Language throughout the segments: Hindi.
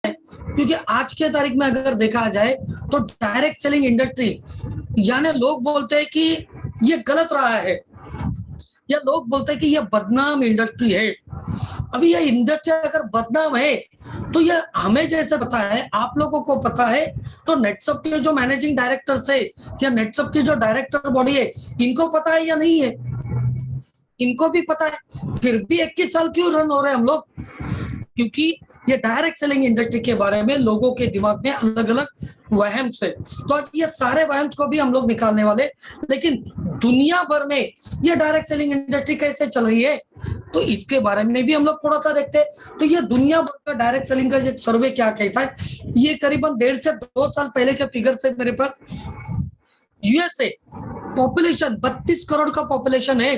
क्योंकि आज के तारीख में अगर देखा जाए तो डायरेक्ट सेलिंग इंडस्ट्री, यानी लोग बोलते हैं कि ये गलत रहा है, या लोग बोलते हैं कि ये बदनाम इंडस्ट्री है। अभी ये इंडस्ट्री अगर बदनाम है तो ये हमें जैसे पता है, आप लोगों को पता है, तो नेटसप के जो मैनेजिंग डायरेक्टर्स है या नेटसप की जो डायरेक्टर बॉडी है, इनको पता है या नहीं है? इनको भी पता है, फिर भी 21 साल क्यों रन हो रहे हैं हम लोग? क्योंकि ये डायरेक्ट सेलिंग इंडस्ट्री के बारे में लोगों के दिमाग में अलग अलग वहम से, तो आज ये सारे वहम को भी हम लोग निकालने वाले। लेकिन दुनिया भर में ये डायरेक्ट सेलिंग इंडस्ट्री कैसे चल रही है, तो इसके बारे में भी हम लोग थोड़ा सा देखते हैं। तो ये दुनिया भर का डायरेक्ट सेलिंग का सर्वे क्या कहता है, ये करीबन 1.5 से 2 साल पहले के फिगर से मेरे पास। यूएसए पॉपुलेशन 32 करोड़ का पॉपुलेशन है,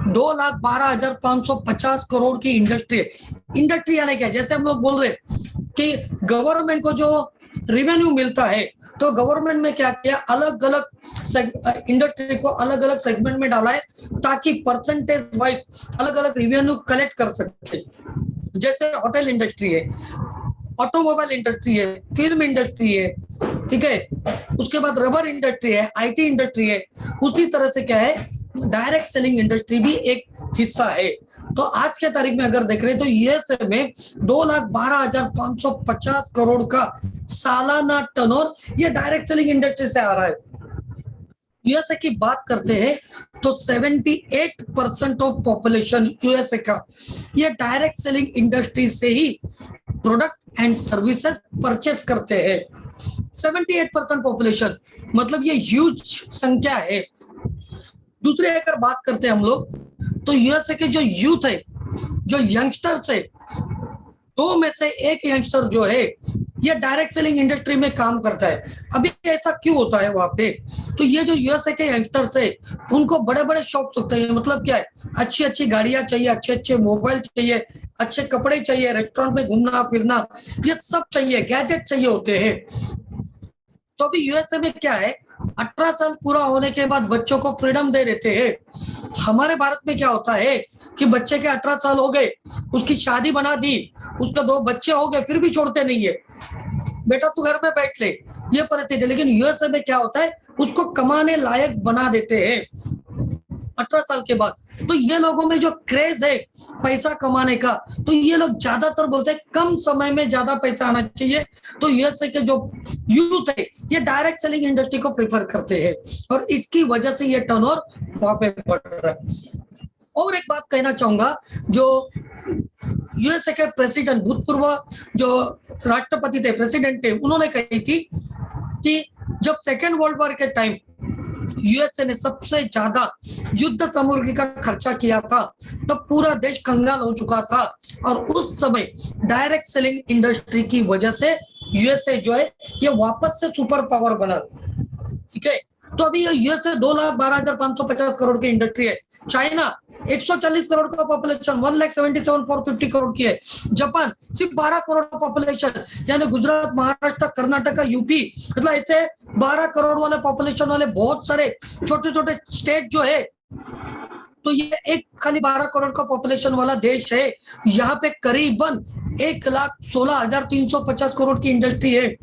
2,12,550 करोड़ की इंडस्ट्री है। इंडस्ट्री यानी क्या, जैसे हम लोग बोल रहे कि गवर्नमेंट को जो रेवेन्यू मिलता है, तो गवर्नमेंट में क्या किया, अलग अलग इंडस्ट्री को अलग अलग सेगमेंट में डाला है ताकि परसेंटेज वाइज अलग अलग रेवेन्यू कलेक्ट कर सके। जैसे होटल इंडस्ट्री है, ऑटोमोबाइल इंडस्ट्री है, फिल्म इंडस्ट्री है, ठीक है, उसके बाद रबर इंडस्ट्री है, आईटी इंडस्ट्री है। उसी तरह से क्या है, डायरेक्ट सेलिंग इंडस्ट्री भी एक हिस्सा है। तो आज के तारीख में अगर देख रहे हैं तो यूएसए में 2,12,550 करोड़ का सालाना टर्नओवर ये डायरेक्ट सेलिंग इंडस्ट्री से आ रहा है। यूएसए की बात करते हैं तो 78% ऑफ पॉपुलेशन यूएसए का ये डायरेक्ट सेलिंग इंडस्ट्री से ही प्रोडक्ट एंड सर्विसेज परचेस करते हैं। 78% पॉपुलेशन, मतलब ये ह्यूज संख्या है। दूसरे अगर बात करते हैं हम लोग, तो यूएसए के जो यूथ है, जो यंगस्टर्स है, 2 में से 1 यंगस्टर जो है ये डायरेक्ट सेलिंग इंडस्ट्री में काम करता है। अभी ऐसा क्यों होता है वहां पे, तो ये जो यूएसए के यंगस्टर्स है उनको बड़े बड़े शौक होते हैं। मतलब क्या है, अच्छी अच्छी गाड़ियां चाहिए, अच्छे अच्छे मोबाइल चाहिए, अच्छे कपड़े चाहिए, रेस्टोरेंट में घूमना फिरना, ये सब चाहिए, गैजेट चाहिए होते हैं। तो अभी यूएसए में क्या है, 18 साल पूरा होने के बाद बच्चों को फ्रीडम दे देते हैं। हमारे भारत में क्या होता है कि बच्चे के 18 साल हो गए, उसकी शादी बना दी, उसके 2 बच्चे हो गए, फिर भी छोड़ते नहीं है, बेटा तू घर में बैठ ले, ये परिस्थिति। लेकिन यूएसए में क्या होता है, उसको कमाने लायक बना देते हैं 18 साल के बाद। तो ये लोगों में जो क्रेज है पैसा कमाने का, तो ये लोग ज्यादातर बोलते हैं कम समय में ज्यादा पैसा आना चाहिए। तो यूएसए के जो यूथ है ये डायरेक्ट सेलिंग इंडस्ट्री को प्रेफर करते हैं, और इसकी वजह से ये टर्नओवर वहां पे बढ़ रहा है। और एक बात कहना चाहूंगा, जो यूएसए के प्रेसिडेंट, भूतपूर्व जो राष्ट्रपति थे, प्रेसिडेंट थे, उन्होंने कही थी कि जब सेकेंड वर्ल्ड वॉर के टाइम यूएसए ने सबसे ज्यादा युद्ध सामग्री का खर्चा किया था, तो पूरा देश कंगाल हो चुका था। और उस समय डायरेक्ट सेलिंग इंडस्ट्री की वजह से यूएसए जो है ये वापस से सुपर पावर बना, ठीक है। तो अभी यूएसए 2,12,550 करोड़ की इंडस्ट्री है। चाइना 140 करोड़ का पॉपुलेशन, 1,77,450 करोड़ की है। जापान सिर्फ 12 करोड़ का पॉपुलेशन, यानी गुजरात, महाराष्ट्र, कर्नाटक, यूपी, मतलब ऐसे 12 करोड़ वाले पॉपुलेशन वाले बहुत सारे छोटे छोटे स्टेट जो है, तो ये एक खाली 12 करोड़ का पॉपुलेशन वाला देश है। यहाँ पे करीबन 1,16,350 करोड़ की इंडस्ट्री है।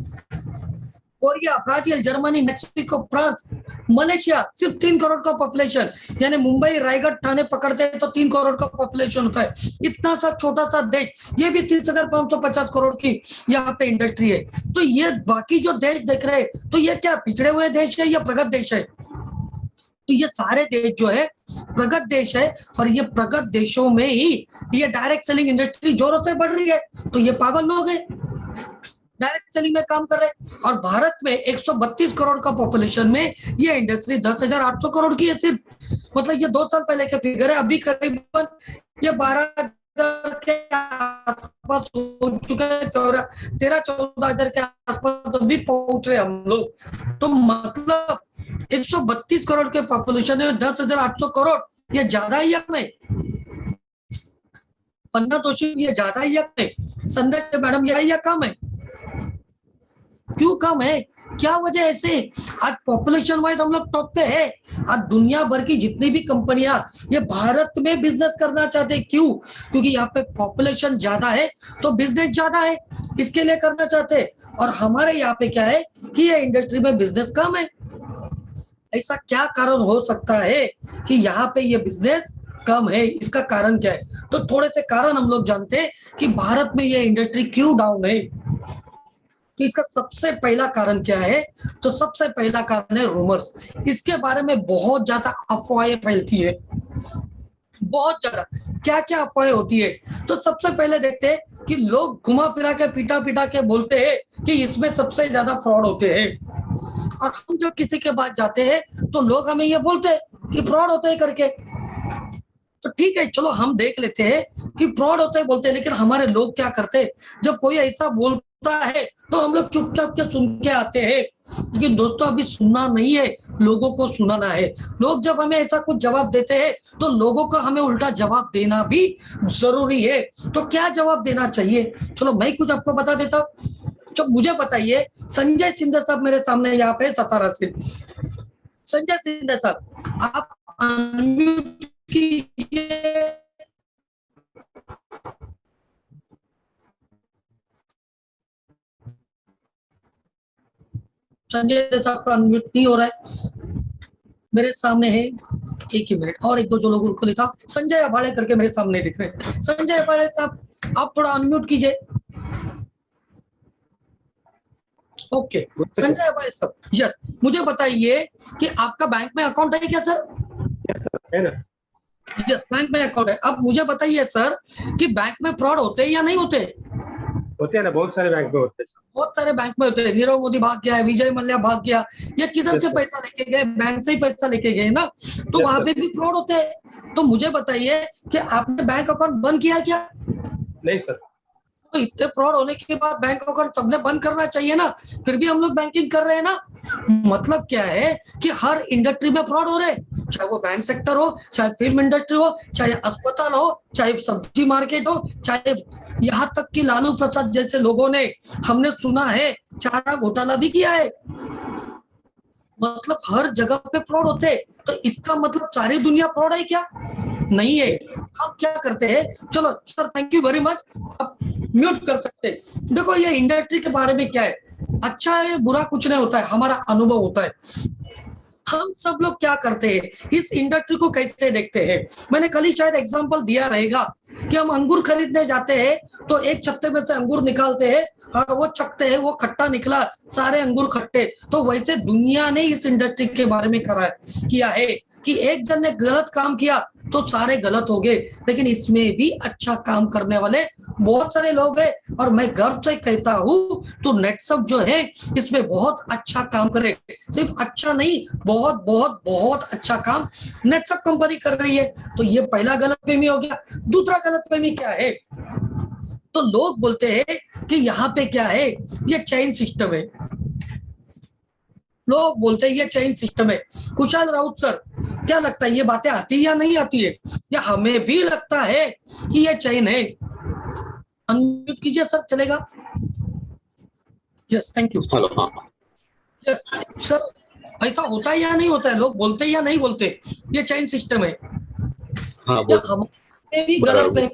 Korea, Brazil, Germany, Mexico, France, Malaysia सिर्फ 3 करोड़ का पॉपुलेशन, यानी मुंबई, रायगढ़, ठाणे पकड़ते हैं तो 3 करोड़ का पॉपुलेशन होता है। इतना सा छोटा सा देश, ये भी 30,550 करोड़ की यहाँ पे इंडस्ट्री है। तो ये बाकी जो देश देख रहे हैं, तो ये क्या पिछड़े हुए देश है या प्रगत देश है? तो ये सारे देश जो है प्रगत देश है, और ये प्रगत देशों में ही ये डायरेक्ट सेलिंग इंडस्ट्री जोरों से बढ़ रही है। तो ये पागल लोग हैं, डायरेक्ट सेलिंग में काम कर रहे हैं। और भारत में 132 करोड़ का पॉपुलेशन में ये इंडस्ट्री 10,800 करोड़ की है सिर्फ। मतलब ये 2 साल पहले के फिगर है, अभी करीबन ये 12,000 के आसपास हो चुका है, 13-14,000 के आसपास अभी पहुंच रहे हम लोग। तो मतलब 132 करोड़ के पॉपुलेशन में 10,800 करोड़, ये ज्यादा ही कम है? पन्ना दोषी ये ज्यादा ही कम है? संदेश मैडम, यह कम है? क्यों कम है, क्या वजह है ऐसे? आज पॉपुलेशन वाइज हम लोग टॉप पे है। आज दुनिया भर की जितनी भी कंपनियां ये भारत में बिजनेस करना चाहते हैं, क्यों? क्योंकि यहाँ पे पॉपुलेशन ज्यादा है तो बिजनेस ज्यादा है, इसके लिए करना चाहते हैं। और हमारे यहाँ पे क्या है कि ये इंडस्ट्री में बिजनेस कम है। ऐसा क्या कारण हो सकता है कि यहाँ पे ये बिजनेस कम है? इसका कारण क्या है? तो थोड़े से कारण हम लोग जानते हैं कि भारत में ये इंडस्ट्री क्यों डाउन है। तो इसका सबसे पहला कारण क्या है? तो सबसे पहला कारण है रूमर्स। इसके बारे में बहुत ज्यादा अफवाहें फैलती है, बहुत ज्यादा। क्या क्या अफवाहें होती है? तो सबसे पहले देखते हैं कि लोग घुमा फिरा के पीटा पीटा के बोलते हैं कि इसमें सबसे ज्यादा फ्रॉड होते हैं। और हम जब किसी के पास जाते हैं तो लोग हमें ये बोलते हैं कि फ्रॉड होते हैं करके। तो ठीक है, चलो हम देख लेते हैं कि फ्रॉड होते हैं बोलते हैं, लेकिन हमारे लोग क्या करते हैं? जब कोई ऐसा बोलता है तो हम लोग चुपचाप के सुन के आते हैं। लेकिन दोस्तों अभी सुनना नहीं है, लोगों को सुनाना है। लोग जब हमें ऐसा कुछ जवाब देते हैं तो लोगों को हमें उल्टा जवाब देना भी जरूरी है। तो क्या जवाब देना चाहिए? चलो मैं कुछ आपको बता देता हूँ। तो मुझे बताइए, संजय सिंधे साहब मेरे सामने यहाँ पे सतारा से। संजय सिंधे साहब, आप अनम्यूट कीजिए। संजय साहब का अनम्यूट नहीं हो रहा है। मेरे सामने है, एक ही मिनट और एक दो जो लोग उनको लिखा, संजय अबाड़े करके मेरे सामने दिख रहे हैं। संजय अबाड़े साहब, आप थोड़ा अनम्यूट कीजिए। ओके, संजय अबाड़े साहब, यस, मुझे बताइए कि आपका बैंक में अकाउंट है क्या सर? यस सर, है ना। यस, बैंक में अकाउंट है। अब मुझे बताइए सर कि बैंक में फ्रॉड होते हैं या नहीं होते? होते हैं ना, बहुत सारे बैंक में होते हैं। बहुत सारे बैंक में होते हैं। नीरव मोदी भाग गया है, विजय मल्ल्या भाग गया, ये किधर से पैसा लेके गए? बैंक से ही पैसा लेके गए ना। तो वहां पे भी फ्रॉड होते हैं। तो मुझे बताइए कि आपने बैंक अकाउंट बंद किया क्या? नहीं सर। तो इतने फ्रॉड होने के बाद बैंक अकाउंट सबने बंद करना चाहिए ना, फिर भी हम लोग बैंकिंग कर रहे हैं ना। मतलब क्या है कि हर इंडस्ट्री में फ्रॉड हो रहे हैं, चाहे वो बैंक सेक्टर हो, चाहे फिल्म इंडस्ट्री हो, चाहे अस्पताल हो, चाहे सब्जी मार्केट हो, चाहे यहाँ तक कि लालू प्रसाद जैसे लोगों ने, हमने सुना है, चारा घोटाला भी किया है। मतलब हर जगह पे फ्रॉड होते हैं। तो इसका मतलब सारी दुनिया फ्रॉड है क्या? नहीं है। हम क्या करते हैं, चलो sir thank you very much, आप म्यूट कर सकते हैं। देखो ये इंडस्ट्री के बारे में क्या है, अच्छा है बुरा कुछ नहीं होता है, हमारा अनुभव होता है। हम सब लोग क्या करते हैं, इस इंडस्ट्री को कैसे देखते हैं? मैंने कल ही शायद एग्जांपल दिया रहेगा कि हम अंगूर खरीदने जाते हैं तो एक छत्ते में से अंगूर निकालते हैं और वो चखते हैं, वो खट्टा निकला, सारे अंगूर खट्टे। तो वैसे दुनिया ने इस इंडस्ट्री के बारे में किया है कि एक जन ने गलत काम किया तो सारे गलत हो गए, लेकिन इसमें भी अच्छा काम करने वाले बहुत सारे लोग हैं। और मैं गर्व से कहता हूँ तो नेटसप जो है इसमें बहुत अच्छा काम करे, सिर्फ अच्छा नहीं, बहुत बहुत बहुत अच्छा काम नेटसप कंपनी कर रही है। तो ये पहला गलतफहमी हो गया। दूसरा गलतफहमी क्या है, तो लोग बोलते हैं कि यहाँ पे क्या है, ये चेन सिस्टम है। लोग बोलते हैं ये चेन सिस्टम है। कुशाल राउत सर, क्या लगता है ये बातें आती है या नहीं आती है? या हमें भी लगता है कि ये चेन है? अनम्यूट कीजिए सर, चलेगा? Yes, thank you. हेलो, हाँ यस सर, ऐसा होता है या नहीं होता है? लोग बोलते हैं या नहीं बोलते ये चेन सिस्टम है? हाँ, या हमें भी गलत है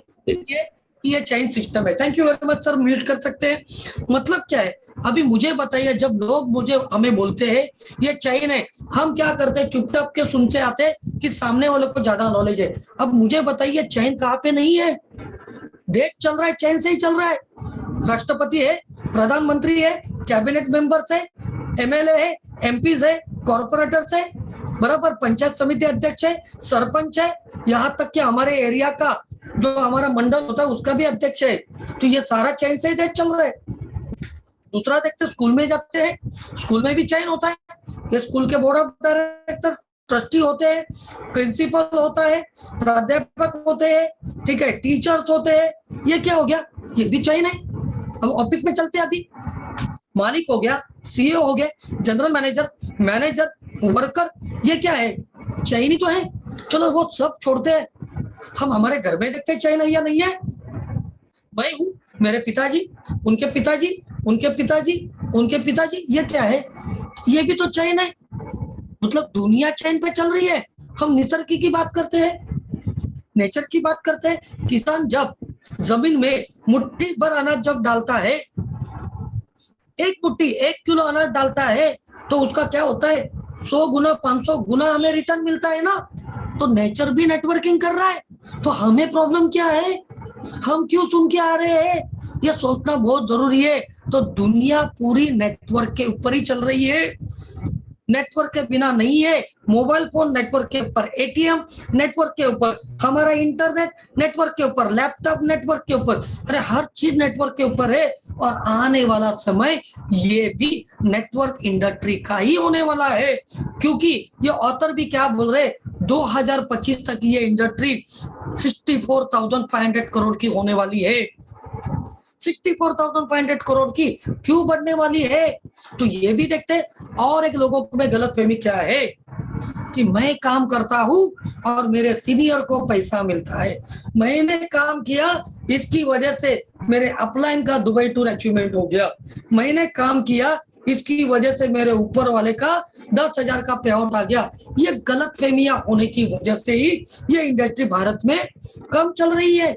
कि ये चेन सिस्टम है? Thank you very much sir, mute कर सकते हैं। मतलब क्या है, अभी मुझे बताइए, जब लोग हमें बोलते हैं ये चेन है, हम क्या करते हैं? चुपचाप के सुनते आते हैं कि सामने वाले को ज्यादा नॉलेज है। अब मुझे बताइए चेन कहाँ पे नहीं है? देश चल रहा है, चैन से ही चल रहा है। राष्ट्रपति है, प्रधानमंत्री है, कैबिनेट मेंबर्स है, एमएलए है, एमपीज है, कॉर्पोरेटर्स है, बराबर, पंचायत समिति अध्यक्ष है, सरपंच है, यहाँ तक कि हमारे एरिया का जो हमारा मंडल होता है उसका भी अध्यक्ष है। तो ये सारा चैन से ही देश चल रहा है। दूसरा देखते, स्कूल में जाते हैं, स्कूल में भी चयन होता है। ये स्कूल के बोर्ड ऑफ डायरेक्टर, ट्रस्टी होते हैं, प्रिंसिपल होता है, प्राध्यापक होते हैं, ठीक है, टीचर्स होते हैं। ये क्या हो गया? ये भी चयन है। हम ऑफिस में चलते हैं, अभी मालिक हो गया, सीईओ हो गए, जनरल मैनेजर, वर्कर, ये क्या है? चयन ही तो है। चलो वो सब छोड़ते हैं, हम हमारे घर में देखते हैं चयन है या नहीं है। मैं हूँ, मेरे पिताजी, उनके पिताजी, उनके पिताजी, उनके पिताजी ये क्या है, ये भी तो चैन है, मतलब दुनिया चैन पे चल रही है। हम निसर्ग की बात करते हैं, नेचर की बात करते हैं। किसान जब जमीन में मुट्ठी भर अनाज जब डालता है, एक मुट्ठी 1 किलो अनाज डालता है, तो उसका क्या होता है, 100 गुना 500 गुना हमें रिटर्न मिलता है ना। तो नेचर भी नेटवर्किंग कर रहा है, तो हमें प्रॉब्लम क्या है, हम क्यों सुन के आ रहे हैं, ये सोचना बहुत जरूरी है। तो दुनिया पूरी नेटवर्क के ऊपर ही चल रही है, नेटवर्क के बिना नहीं है। मोबाइल फोन नेटवर्क के ऊपर, एटीएम नेटवर्क के ऊपर, हमारा इंटरनेट नेटवर्क के ऊपर, लैपटॉप नेटवर्क के ऊपर, अरे हर चीज नेटवर्क के ऊपर है। और आने वाला समय ये भी नेटवर्क इंडस्ट्री का ही होने वाला है, क्योंकि ये ऑथर भी क्या बोल रहे, 2025 तक ये इंडस्ट्री 64,500 करोड़ की होने वाली है। 64,500 करोड़ की क्यों बढ़ने वाली है, तो ये भी देखते हैं। और एक लोगों में गलतफहमी क्या है कि मैं काम करता हूं और मेरे सीनियर को पैसा मिलता है, मैंने काम किया इसकी वजह से मेरे अपलाइन का दुबई टूर अचीवमेंट हो गया, मैंने काम किया इसकी वजह से मेरे ऊपर वाले का 10,000 का पे आउट आ गया। ये गलतफहमियां होने की वजह से ही ये इंडस्ट्री भारत में कम चल रही है।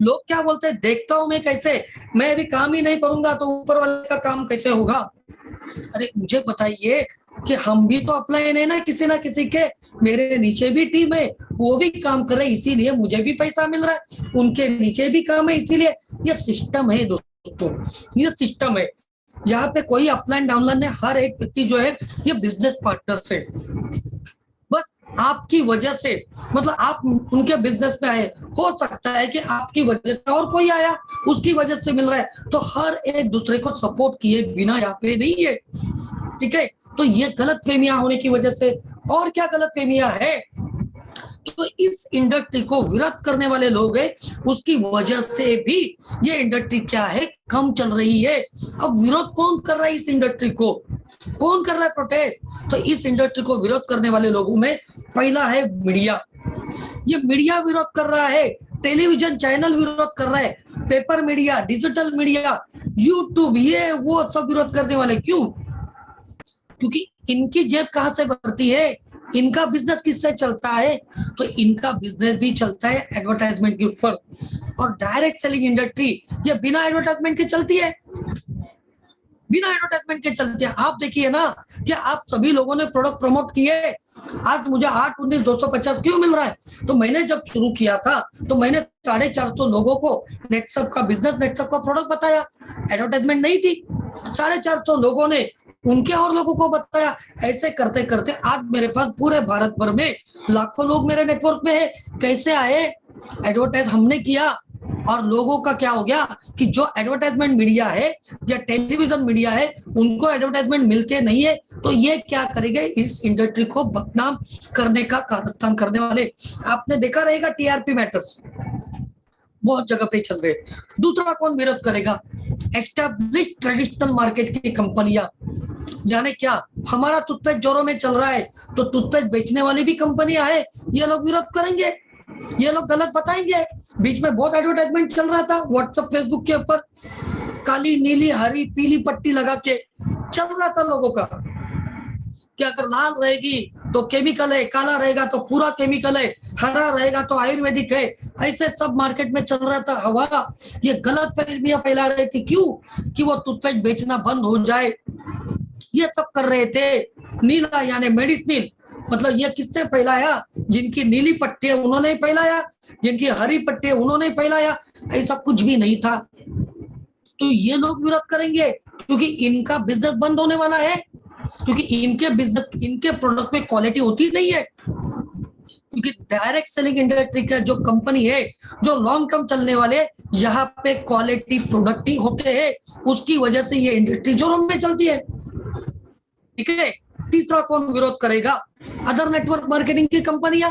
लोग क्या बोलते हैं, देखता हूं मैं कैसे, मैं अभी काम ही नहीं करूंगा तो ऊपर वाले का काम कैसे होगा। अरे मुझे बताइए कि हम भी तो अप्लाइन है ना किसी के, मेरे नीचे भी टीम है, वो भी काम कर रहे, इसीलिए मुझे भी पैसा मिल रहा है, उनके नीचे भी काम है, इसीलिए ये सिस्टम है दोस्तों, ये सिस्टम है। यहाँ पे कोई अपलाइन डाउनलाइन है, हर एक व्यक्ति जो है ये बिजनेस पार्टनर से, बस आपकी वजह से, मतलब आप उनके बिजनेस में आए, हो सकता है कि आपकी वजह से और कोई आया उसकी वजह से मिल रहा है, तो हर एक दूसरे को सपोर्ट किए बिना यहाँ पे नहीं है, ठीक है। तो ये गलतफहमियां होने की वजह से, और क्या गलतफहमियां है, तो इस इंडस्ट्री को विरोध करने वाले लोग हैं, उसकी वजह से भी ये इंडस्ट्री क्या है, कम चल रही है। अब विरोध कौन कर रहा है इस इंडस्ट्री को, कौन कर रहा है प्रोटेस्ट, तो इस इंडस्ट्री को विरोध करने वाले लोगों में पहला है मीडिया, ये मीडिया विरोध कर रहा है, टेलीविजन चैनल विरोध कर रहा है, paper media, digital media, YouTube, ये वो सब विरोध करने वाले। क्यों, क्योंकि इनकी जेब कहां से भरती है, इनका बिजनेस किससे चलता है, तो इनका बिजनेस भी चलता है एडवर्टाइजमेंट के ऊपर। और डायरेक्ट सेलिंग इंडस्ट्री ये बिना एडवर्टाइजमेंट के चलती है, बिना एडवर्टाइजमेंट के चलती है। आप देखिए ना कि आप सभी लोगों ने प्रोडक्ट प्रमोट किए, आज मुझे 8-19-250 क्यों मिल रहा है, तो मैंने जब शुरू किया था तो मैंने 450 लोगों को नेटसप का बिजनेस, नेटसप का प्रोडक्ट बताया, एडवर्टाइजमेंट नहीं थी, 450 लोगों ने उनके और लोगों को बताया। ऐसे करते करते आज मेरे पास पूरे भारत भर में लाखों लोग मेरे नेटवर्क में है। कैसे आए, एडवर्टाइज हमने किया, और लोगों का क्या हो गया कि जो एडवर्टाइजमेंट मीडिया है या टेलीविजन मीडिया है उनको एडवर्टाइजमेंट मिलते नहीं है, तो ये क्या करेंगे, इस इंडस्ट्री को बदनाम करने का कारस्तान करने वाले। आपने देखा रहेगा टीआरपी मैटर्स बहुत जगह पे चल रहे। दूसरा कौन विरोध करेगा, एस्टैब्लिश ट्रेडिशनल मार्केट की कंपनियां, जाने क्या, हमारा टूथपेस्ट जोरों में चल रहा है तो टूथपेस्ट बेचने वाली भी कंपनियां है, ये लोग विरोध करेंगे, ये लोग गलत बताएंगे। बीच में बहुत एडवर्टाइजमेंट चल रहा था व्हाट्सएप फेसबुक के ऊपर, काली नीली हरी पीली पट्टी लगा के चल रहा था लोगों का कि अगर लाल रहेगी तो केमिकल है, काला रहेगा तो पूरा केमिकल है, हरा रहेगा तो आयुर्वेदिक है, ऐसे सब मार्केट में चल रहा था हवा। ये गलत फहमियां फैला रही थी, क्यों, कि वो टूथपेस्ट बेचना बंद हो जाए, ये सब कर रहे थे। नीला यानी मेडिसिन, मतलब ये किसने फैलाया, जिनकी नीली पट्टी है उन्होंने फैलाया, जिनकी हरी पट्टी है उन्होंने फैलाया, ऐसा कुछ भी नहीं था। तो ये लोग विरोध करेंगे क्योंकि इनका बिजनेस बंद होने वाला है, क्योंकि इनके बिजनेस, इनके प्रोडक्ट में क्वालिटी होती नहीं है, क्योंकि डायरेक्ट सेलिंग इंडस्ट्री का जो कंपनी है, जो लॉन्ग टर्म चलने वाले, यहाँ पे क्वालिटी प्रोडक्ट ही होते हैं, उसकी वजह से ये इंडस्ट्री जोरों में चलती है, ठीक है। तीसरा कौन विरोध करेगा, अदर नेटवर्क मार्केटिंग की कंपनियां,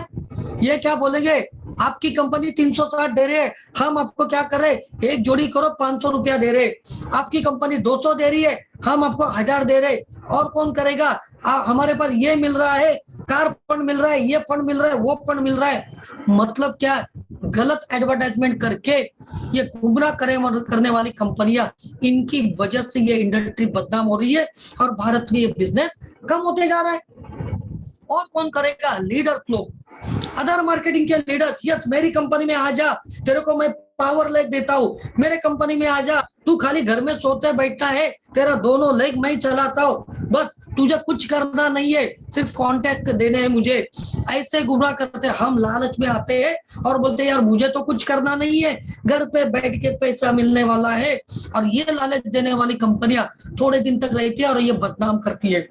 ये क्या बोलेंगे, आपकी कंपनी 360 दे रही है, हम आपको क्या कर रहे, एक जोड़ी करो 500 रुपया दे रहे, आपकी कंपनी 200 दे रही है, हम आपको 1000 दे रहे, और कौन करेगा, हमारे पास ये मिल रहा है कार फंड मिल रहा है, ये फंड मिल रहा है, वो फंड मिल रहा है। मतलब क्या, गलत एडवर्टाइजमेंट करके ये गुमराह करने वाली कंपनियां, इनकी वजह से ये इंडस्ट्री बदनाम हो रही है और भारत में ये बिजनेस कम होते जा रहा है। और कौन करेगा? लीडर्स लोग, अदर मार्केटिंग के लीडर्स। यस, मेरी कंपनी में आ जा, तेरे को मैं पावर लेग देता हूँ, मेरे कंपनी में आ जा, तू खाली घर में सोते बैठा है, तेरा दोनों लेग मैं ही चलाता हूँ, बस तुझे कुछ करना नहीं है, सिर्फ कॉन्टैक्ट देने हैं मुझे। ऐसे गुमराह करते, हम लालच में आते हैं और बोलते हैं यार मुझे तो कुछ करना नहीं है, घर पे बैठ के पैसा मिलने वाला है। और ये लालच देने वाली कंपनियां थोड़े दिन तक रहती है और ये बदनाम करती है,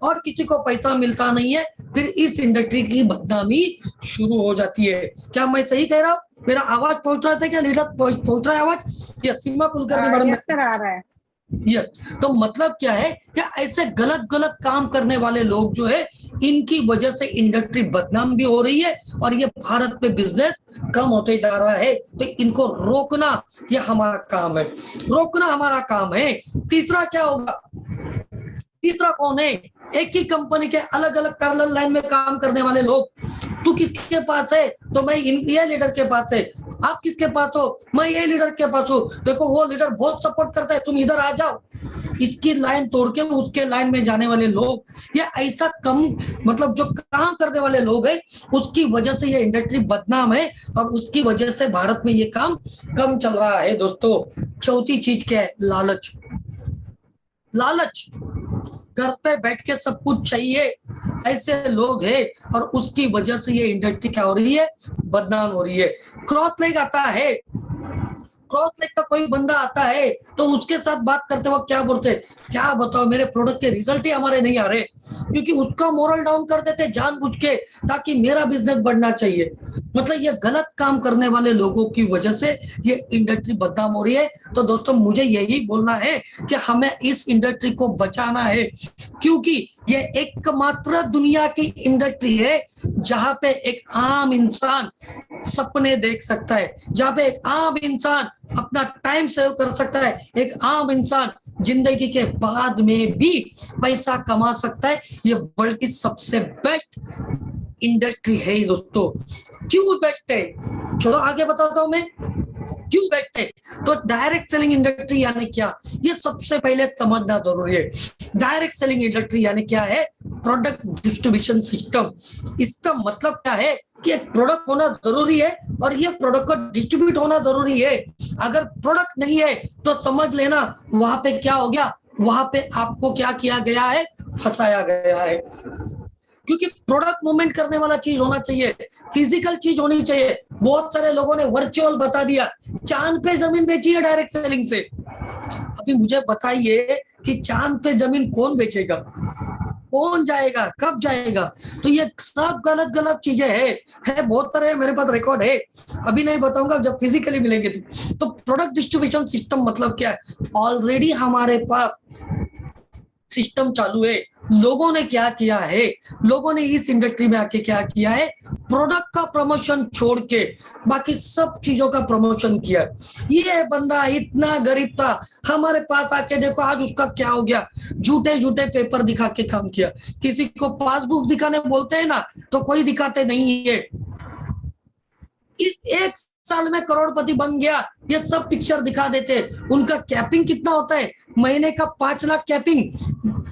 और किसी को पैसा मिलता नहीं है, फिर इस इंडस्ट्री की बदनामी शुरू हो जाती है। क्या मैं सही कह रहा हूँ? मेरा आवाज पहुंच रहा था क्या लीडर? पहुंच रहा है आवाज? ये सीमा कुलकर्णी मैडम। यस सर, आ रहा है। यस। तो मतलब क्या है कि ऐसे गलत गलत काम करने वाले लोग जो है, इनकी वजह से इंडस्ट्री बदनाम भी हो रही है और ये भारत में बिजनेस कम होते जा रहा है। तो इनको रोकना ये हमारा काम है, रोकना हमारा काम है। तीसरा क्या होगा? तीसरा कौन है? एक ही कंपनी के अलग अलग पैरेलल लाइन में काम करने वाले लोग। तू किसके पास है? तो मैं ये लीडर के पास है। आप किसके पास हो? मैं ये लीडर के पास हूँ। देखो वो लीडर बहुत सपोर्ट करता है, तुम इधर आ जाओ। इसकी लाइन तोड़ के उसके लाइन में जाने वाले लोग, ये ऐसा कम, मतलब जो काम करने वाले लोग हैं, उसकी वजह से ये इंडस्ट्री बदनाम है और उसकी वजह से भारत में ये काम कम चल रहा है दोस्तों। चौथी चीज क्या है? लालच। लालच, घर पे बैठ के सब कुछ चाहिए, ऐसे लोग हैं और उसकी वजह से ये इंडस्ट्री क्या हो रही है? बदनाम हो रही है। क्रॉस लेग आता है, क्रॉस लेग का कोई बंदा आता है तो उसके साथ बात करते वक्त क्या बोलते हैं? क्या बताओ, मेरे प्रोडक्ट के रिजल्ट ही हमारे नहीं आ रहे, क्योंकि उसका मोरल डाउन कर देते जानबूझ के, ताकि मेरा बिजनेस बढ़ना चाहिए। मतलब ये गलत काम करने वाले लोगों की वजह से ये इंडस्ट्री बदनाम हो रही है। तो दोस्तों मुझे यही बोलना है कि हमें इस इंडस्ट्री को बचाना है, क्योंकि ये एकमात्र दुनिया की इंडस्ट्री है जहां पे एक आम इंसान सपने देख सकता है, जहां पे एक आम इंसान अपना टाइम सेव कर सकता है, एक आम इंसान जिंदगी के बाद में भी पैसा कमा सकता है। ये वर्ल्ड की सबसे बेस्ट इंडस्ट्री है दोस्तों। क्यों बेस्ट है? चलो आगे बताता हूं मैं क्यों बेस्ट है। तो डायरेक्ट सेलिंग इंडस्ट्री यानी क्या, ये सबसे पहले समझना जरूरी है। डायरेक्ट सेलिंग इंडस्ट्री यानी क्या है? Product distribution system. इसका मतलब क्या है कि एक प्रोडक्ट होना जरूरी है और ये प्रोडक्ट को डिस्ट्रीब्यूट होना जरूरी है। अगर प्रोडक्ट नहीं है तो समझ लेना वहां पे क्या हो गया, वहां पे आपको क्या किया गया है? फंसाया गया है। क्योंकि प्रोडक्ट मूवमेंट करने वाला चीज होना चाहिए, फिजिकल चीज होनी चाहिए। बहुत सारे लोगों ने वर्चुअल बता दिया, चांद पे जमीन बेची है डायरेक्ट सेलिंग से। अभी मुझे बताइए कि चांद पे जमीन कौन बेचेगा, कौन जाएगा, कब जाएगा? तो ये सब गलत गलत चीजें है बहुत तरह, मेरे पास रिकॉर्ड है, अभी नहीं बताऊंगा, जब फिजिकली मिलेंगे। तो प्रोडक्ट डिस्ट्रीब्यूशन सिस्टम मतलब क्या है? ऑलरेडी हमारे पास सिस्टम चालू है। लोगों ने क्या किया है? लोगों ने इस इंडस्ट्री में आके क्या किया है? प्रोडक्ट का प्रमोशन छोड़ के बाकी सब चीजों का प्रमोशन किया। ये बंदा इतना गरीब था, हमारे पास आके देखो आज उसका क्या हो गया। झूठे झूठे पेपर दिखा के काम किया। किसी को पासबुक दिखाने बोलते हैं ना, तो कोई दिखाते नहीं है। एक साल में करोड़पति बन गया, ये सब पिक्चर दिखा देते। उनका कैपिंग कितना होता है? महीने का 5 लाख कैपिंग,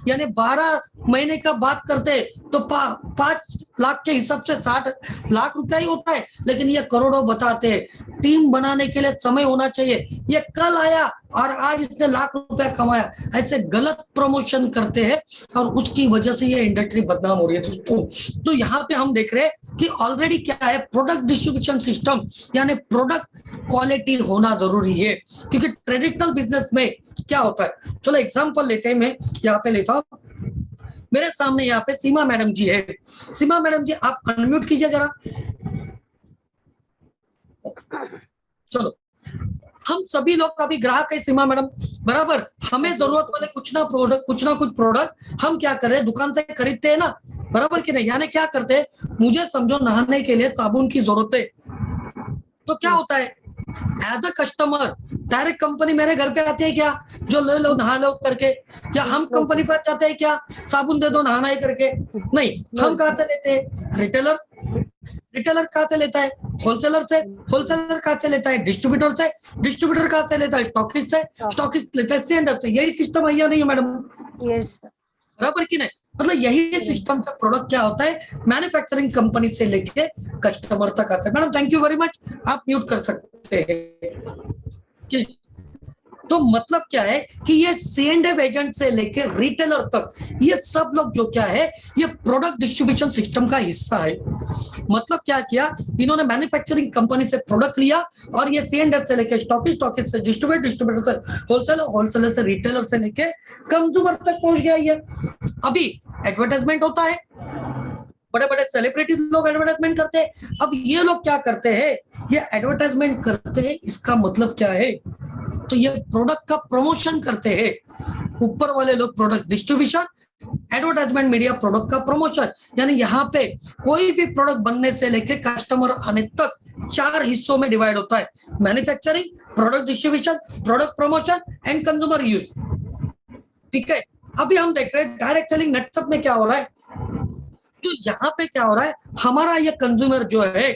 यानी 12 महीने का बात करते तो 5 लाख के हिसाब से 60 लाख रुपया ही होता है, लेकिन ये करोड़ों बताते हैं। टीम बनाने के लिए समय होना चाहिए। ये कल आया और आज इसने लाख रुपया कमाया, ऐसे गलत प्रमोशन करते हैं और उसकी वजह से ये इंडस्ट्री बदनाम हो रही है दोस्तों। तो यहाँ पे हम देख रहे हैं कि ऑलरेडी क्या है? प्रोडक्ट डिस्ट्रीब्यूशन सिस्टम, यानी प्रोडक्ट क्वालिटी होना जरूरी है। क्योंकि ट्रेडिशनल बिजनेस में क्या होता है, चलो एग्जांपल लेते हैं, मैं यहाँ पे लेता हूँ। मेरे सामने यहाँ पे सीमा मैडम जी है। सीमा मैडम जी आप अनम्यूट कीजिए जरा। चलो, हम सभी लोग का भी ग्राहक है सीमा मैडम, बराबर। हमें जरूरत वाले कुछ ना कुछ प्रोडक्ट हम क्या कर रहे हैं? दुकान से खरीदते हैं ना, बराबर कि नहीं? यानी क्या करते हैं? मुझे समझो नहाने के लिए साबुन की जरूरत है, तो क्या होता है? As a customer direct company मेरे घर पे आती है क्या, जो ले लो नहा लो करके, या हम कंपनी पर जाते हैं क्या, साबुन दे दो नहाना ही करके? नहीं, हम कहाँ से लेते हैं? रिटेलर। रिटेलर कहाँ से लेता है? होलसेलर से। होलसेलर कहाँ से लेता है? डिस्ट्रीब्यूटर से। डिस्ट्रीब्यूटर कहाँ से लेता है? स्टॉकिस्ट से। स्टॉकिस्ट लेता है C&F से। यही सिस्टम है या नहीं है मैडम? यस बराबर की नहीं? मतलब यही सिस्टम का प्रोडक्ट क्या होता है, मैन्युफैक्चरिंग कंपनी से लेके कस्टमर तक आता है। Madam thank you very much, आप म्यूट कर सकते हैं। तो मतलब क्या है कि ये C&F एजेंट से लेके रिटेलर तक ये सब लोग जो क्या है, ये प्रोडक्ट डिस्ट्रीब्यूशन सिस्टम का हिस्सा है। मतलब क्या किया इन्होंने, मैन्युफैक्चरिंग कंपनी से प्रोडक्ट लिया और ये C&F से लेके स्टॉकिस्ट, स्टॉकिस्ट से डिस्ट्रीब्यूटर, डिस्ट्रीब्यूटर से होलसेलर, होलसेलर से रिटेलर से लेके कंज्यूमर तक पहुंच गया। ये अभी एडवर्टाइजमेंट होता है, बड़े बड़े सेलिब्रिटी लोग एडवर्टाइजमेंट करते हैं। अब ये लोग क्या करते हैं, ये एडवर्टाइजमेंट करते हैं, इसका मतलब क्या है, तो ये प्रोडक्ट का प्रमोशन करते हैं। ऊपर वाले लोग product distribution, advertisement media product का प्रमोशन। यानी यहाँ पे कोई भी प्रोडक्ट बनने से लेके कस्टमर आने तक 4 हिस्सों में डिवाइड होता है, manufacturing, product distribution, product promotion and consumer use. ठीक है, अभी हम देख रहे हैं डायरेक्ट सेलिंग नेटसप में क्या हो रहा है। तो यहाँ पे क्या हो रहा है, हमारा ये कंज्यूमर जो है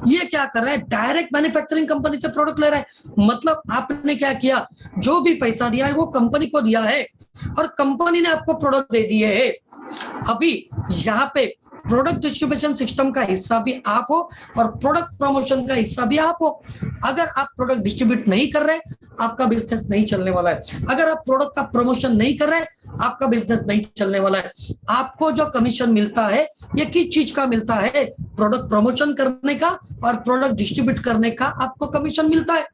ये क्या कर रहा है, डायरेक्ट मैन्युफैक्चरिंग कंपनी से प्रोडक्ट ले रहा है। मतलब आपने क्या किया, जो भी पैसा दिया है वो कंपनी को दिया है और कंपनी ने आपको प्रोडक्ट दे दिए है। अभी यहाँ पे प्रोडक्ट डिस्ट्रीब्यूशन सिस्टम का हिस्सा भी आप हो और प्रोडक्ट प्रमोशन का हिस्सा भी आप हो। अगर आप प्रोडक्ट डिस्ट्रीब्यूट नहीं कर रहे, आपका बिजनेस नहीं चलने वाला है। अगर आप प्रोडक्ट का प्रमोशन नहीं कर रहे, आपका बिजनेस नहीं चलने वाला है। आपको जो कमीशन मिलता है ये किस चीज का मिलता है, प्रोडक्ट प्रमोशन करने का और प्रोडक्ट डिस्ट्रीब्यूट करने का आपको कमीशन मिलता है।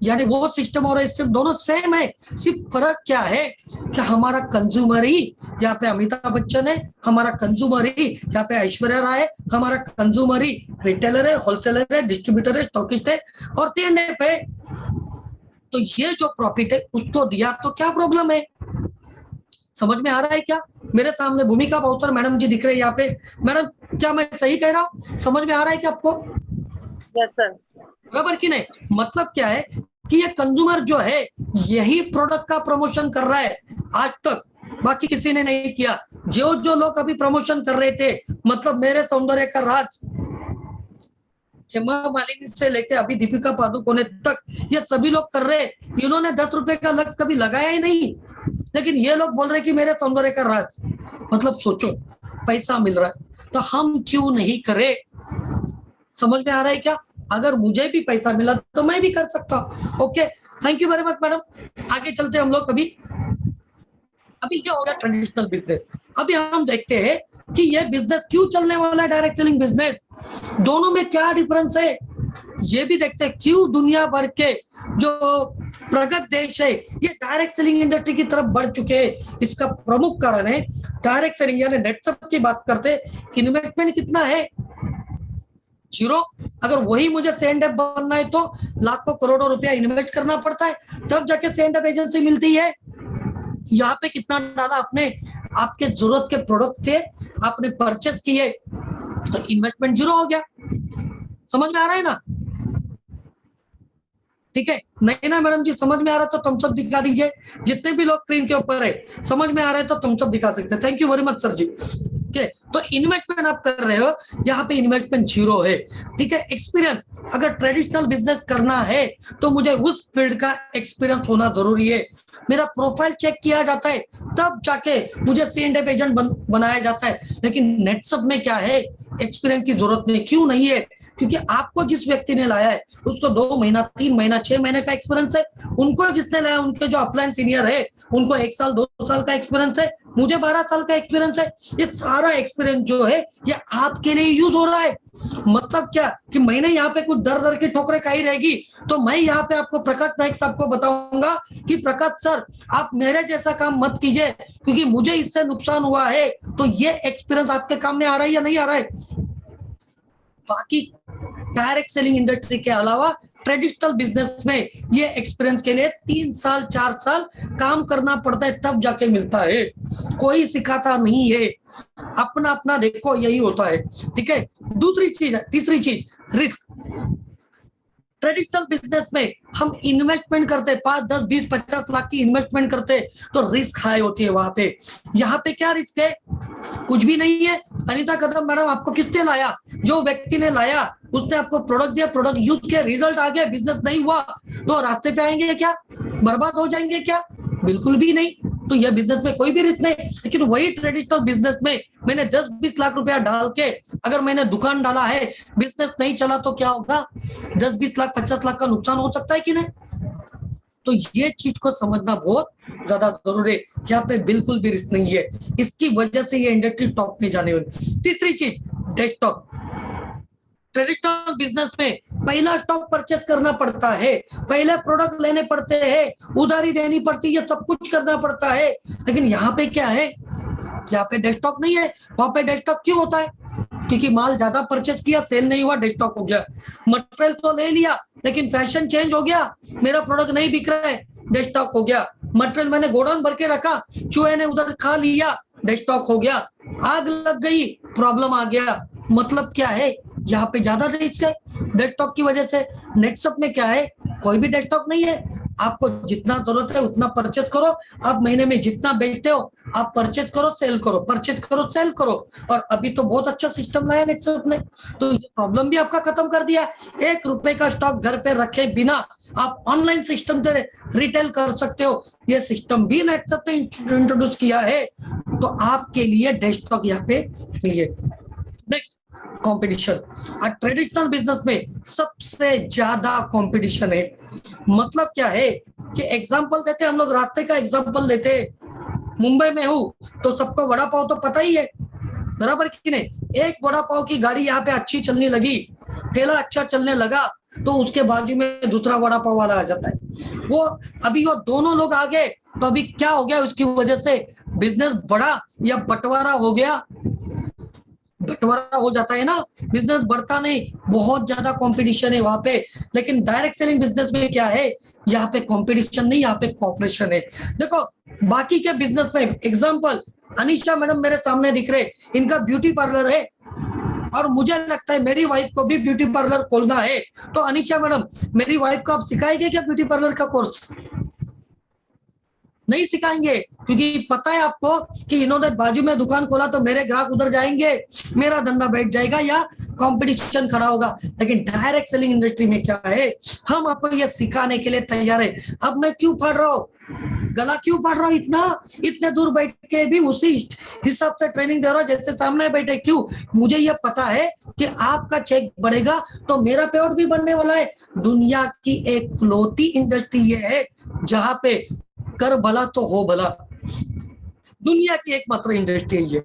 यानी वो सिस्टम और सिस्टम दोनों सेम है, सिर्फ फर्क क्या है कि हमारा कंज्यूमर ही यहाँ पे अमिताभ बच्चन है, हमारा कंज्यूमर ही यहाँ पे ऐश्वर्या राय है, हमारा कंज्यूमर ही रिटेलर है, होलसेलर है, डिस्ट्रीब्यूटर है, स्टॉकिस्ट है और C&F है। तो ये जो प्रॉफिट है उसको दिया तो क्या प्रॉब्लम है, समझ में आ रहा है क्या? मेरे सामने भूमिका बाउतर मैडम जी दिख रहे हैं यहाँ पे। मैडम क्या मैं सही कह रहा हूँ, समझ में आ रहा है क्या आपको? Yes sir. बराबर की नहीं? मतलब क्या है कि ये कंज्यूमर जो है यही प्रोडक्ट का प्रमोशन कर रहा है आज तक, बाकी किसी ने नहीं किया। जो जो लोग अभी प्रमोशन कर रहे थे, मतलब मेरे सौंदर्य का राज, हेमा मालिनी से लेके अभी दीपिका पादुकोणे तक, ये सभी लोग कर रहे हैं। इन्होंने 10 रुपए का लक्ष्य कभी लगाया ही नहीं, लेकिन ये लोग बोल रहे कि मेरे सौंदर्य का राज। मतलब सोचो, पैसा मिल रहा है तो हम क्यों नहीं करें? समझ में आ रहा है क्या? अगर मुझे भी पैसा मिला तो मैं भी कर सकता हूँ। Okay, thank you very much madam. आगे चलते हम लोग। अभी क्या हो गया ट्रेडिशनल बिजनेस। अभी हम देखते हैं कि ये बिजनेस क्यों चलने वाला है, डायरेक्ट सेलिंग बिजनेस, दोनों में क्या डिफरेंस है ये भी देखते हैं। क्यों दुनिया भर के जो प्रगत देश है ये डायरेक्ट सेलिंग इंडस्ट्री की तरफ बढ़ चुके हैं, इसका प्रमुख कारण है डायरेक्ट सेलिंग। यानी नेटसप की बात करते, इन्वेस्टमेंट कितना है, 0। अगर वही मुझे C&F बनना है तो लाखों करोड़ों रुपया इन्वेस्ट करना पड़ता है, तब जाके C&F एजेंसी मिलती है। यहाँ पे कितना डाला आपने, आपके जरूरत के प्रोडक्ट थे, आपने परचेस किए तो इन्वेस्टमेंट 0 हो गया। समझ में आ रहा है ना? ठीक है, नहीं ना मैडम जी? समझ में आ रहा है तो थम्स अप दिखा दीजिए। जितने भी लोग स्क्रीन के ऊपर है समझ में आ रहा है तो थम्स अप दिखा सकते हैं। Thank you very much sir जी। ठीक है, तो इन्वेस्टमेंट आप कर रहे हो, यहाँ पे इन्वेस्टमेंट 0 है। ठीक है, एक्सपीरियंस, अगर ट्रेडिशनल बिजनेस करना है तो मुझे उस फील्ड का एक्सपीरियंस होना जरूरी है। मेरा प्रोफाइल चेक किया जाता है तब जाके मुझे C&F एजेंट बनाया जाता है। लेकिन नेटसप में क्या है, एक्सपीरियंस की जरूरत नहीं। क्यों नहीं है? क्योंकि आपको जिस व्यक्ति ने लाया है उसको 2 महीना, 3 महीना, 6 महीने का एक्सपीरियंस है। उनको जिसने लाया, उनके जो अपलाइन सीनियर है उनको 1 साल 2 साल का एक्सपीरियंस है, मुझे 12 साल का एक्सपीरियंस है। ये सारा एक्सपीरियंस जो है ये आपके लिए यूज हो रहा है। मतलब क्या कि मैंने यहाँ पे कुछ दर की ठोकरें खाई रहेगी तो मैं यहाँ पे आपको प्रकाश नाइक साहब को बताऊंगा कि प्रकाश सर आप मेरे जैसा काम मत कीजिए क्योंकि मुझे इससे नुकसान हुआ है। तो ये एक्सपीरियंस आपके काम में आ रहा है या नहीं आ रहा है? बाकी डायरेक्ट सेलिंग इंडस्ट्री के अलावा ट्रेडिशनल बिजनेस में ये एक्सपीरियंस के लिए 3 साल 4 साल काम करना पड़ता है, तब जाके मिलता है। कोई सिखाता नहीं है, अपना अपना देखो, यही होता है। ठीक है, दूसरी चीज है, तीसरी चीज रिस्क। ट्रेडिशनल बिजनेस में हम इन्वेस्टमेंट करते 5, 10, 20, 50 लाख की इन्वेस्टमेंट करते तो रिस्क हाई होती है वहां पे। यहाँ पे क्या रिस्क है? कुछ भी नहीं है। अनीता कदम मैडम आपको किसने लाया? जो व्यक्ति ने लाया उसने आपको प्रोडक्ट दिया, प्रोडक्ट यूज किया, रिजल्ट आ गया, बिजनेस नहीं हुआ तो रास्ते पे आएंगे क्या? बर्बाद हो जाएंगे क्या? बिल्कुल भी नहीं। तो यह बिजनेस में कोई भी रिस्क नहीं। लेकिन वही ट्रेडिशनल बिजनेस में मैंने 10-20 लाख रुपया डाल के अगर मैंने दुकान डाला है, बिजनेस नहीं चला तो क्या होगा? 10-20 लाख 50 लाख का नुकसान हो सकता है कि नहीं? तो ये चीज को समझना बहुत ज्यादा जरूरी है। यहाँ पे बिल्कुल भी रिस्क नहीं है, इसकी वजह से ये इंडस्ट्री टॉप में जाने वाली। तीसरी चीज, डेस्कटॉप। ट्रेडिशनल बिजनेस में पहला स्टॉक परचेस करना पड़ता है, पहले प्रोडक्ट लेने पड़ते हैं, उधारी देनी पड़ती है, सब कुछ करना पड़ता है। लेकिन यहाँ पे क्या है? यहाँ पे डेस्कटॉप नहीं है। वहां पे डेस्कटॉप क्यों होता है? क्योंकि माल ज्यादा परचेस किया, सेल नहीं हुआ, डेस्कटॉप हो गया। मटेरियल तो ले लिया लेकिन फैशन चेंज हो गया, मेरा प्रोडक्ट नहीं बिक रहा है, डेस्कटॉप हो गया। मटेरियल मैंने गोडाउन भर के रखा, चूहे ने उधर खा लिया, डेस्कटॉप हो गया। आग लग गई, प्रॉब्लम आ गया। मतलब क्या है? यहाँ पे ज्यादा रिस्क है डेस्कटॉप की वजह से। नेटसप में क्या है? कोई भी डेस्कटॉप नहीं है। आपको जितना जरूरत है उतना परचेज करो, आप महीने में जितना बेचते हो आप परचेज करो, सेल करो, परचेज करो, सेल करो। और अभी तो बहुत अच्छा सिस्टम लाया नेटसप ने, तो ये प्रॉब्लम भी आपका खत्म कर दिया। 1 रुपए का स्टॉक घर पे रखे बिना आप ऑनलाइन सिस्टम से रिटेल कर सकते हो। ये सिस्टम भी नेटसप ने इंट्रोड्यूस किया है, तो आपके लिए डेस्कटॉप यहाँ पे है। Next, competition. ट्रेडिशनल बिजनेस में सबसे ज्यादा कंपटीशन है। मतलब क्या है कि एग्जांपल देते हम लोग, रास्ते का एग्जांपल देते। मुंबई में हूँ तो सबको वड़ा पाव तो पता ही है, बराबर कि नहीं? एक वड़ा पाव की गाड़ी यहाँ पे अच्छी चलने लगी, ठेला अच्छा चलने लगा, तो उसके बाजू में दूसरा वड़ा पाव वाला आ जाता है। वो दोनों लोग आ गए तो अभी क्या हो गया? उसकी वजह से बिजनेस बढ़ा या बंटवारा हो गया? बंटवारा हो जाता है ना, बिजनेस बढ़ता नहीं, बहुत ज्यादा कंपटीशन है वहां पे। लेकिन डायरेक्ट सेलिंग बिजनेस में क्या है? यहाँ पे कंपटीशन नहीं, यहाँ पे कॉपरेशन है। देखो बाकी के बिजनेस में एग्जांपल, अनीशा मैडम मेरे सामने दिख रहे, इनका ब्यूटी पार्लर है और मुझे लगता है मेरी वाइफ को भी ब्यूटी पार्लर खोलना है। तो अनीशा मैडम, मेरी वाइफ को आप सिखाएंगे क्या ब्यूटी पार्लर का कोर्स? नहीं सिखाएंगे, क्योंकि पता है आपको कि इन्होंने बाजू में दुकान खोला तो मेरे ग्राहक उधर जाएंगे, मेरा धंधा बैठ जाएगा या कंपटीशन खड़ा होगा। लेकिन डायरेक्ट सेलिंग इंडस्ट्री में क्या है? हम आपको ये सिखाने के लिए तैयार है। अब मैं क्यों पढ़ रहा हूँ, गला क्यों पढ़ रहा हूँ इतने दूर बैठ के भी उसी हिसाब से ट्रेनिंग दे रहा हूँ जैसे सामने बैठे। क्यों? मुझे ये पता है कि आपका चेक बढ़ेगा तो मेरा पे आउट भी बढ़ने वाला है। दुनिया की एक लौती इंडस्ट्री ये है जहां पे कर भला तो हो भला, दुनिया की एकमात्र इंडस्ट्री है ये।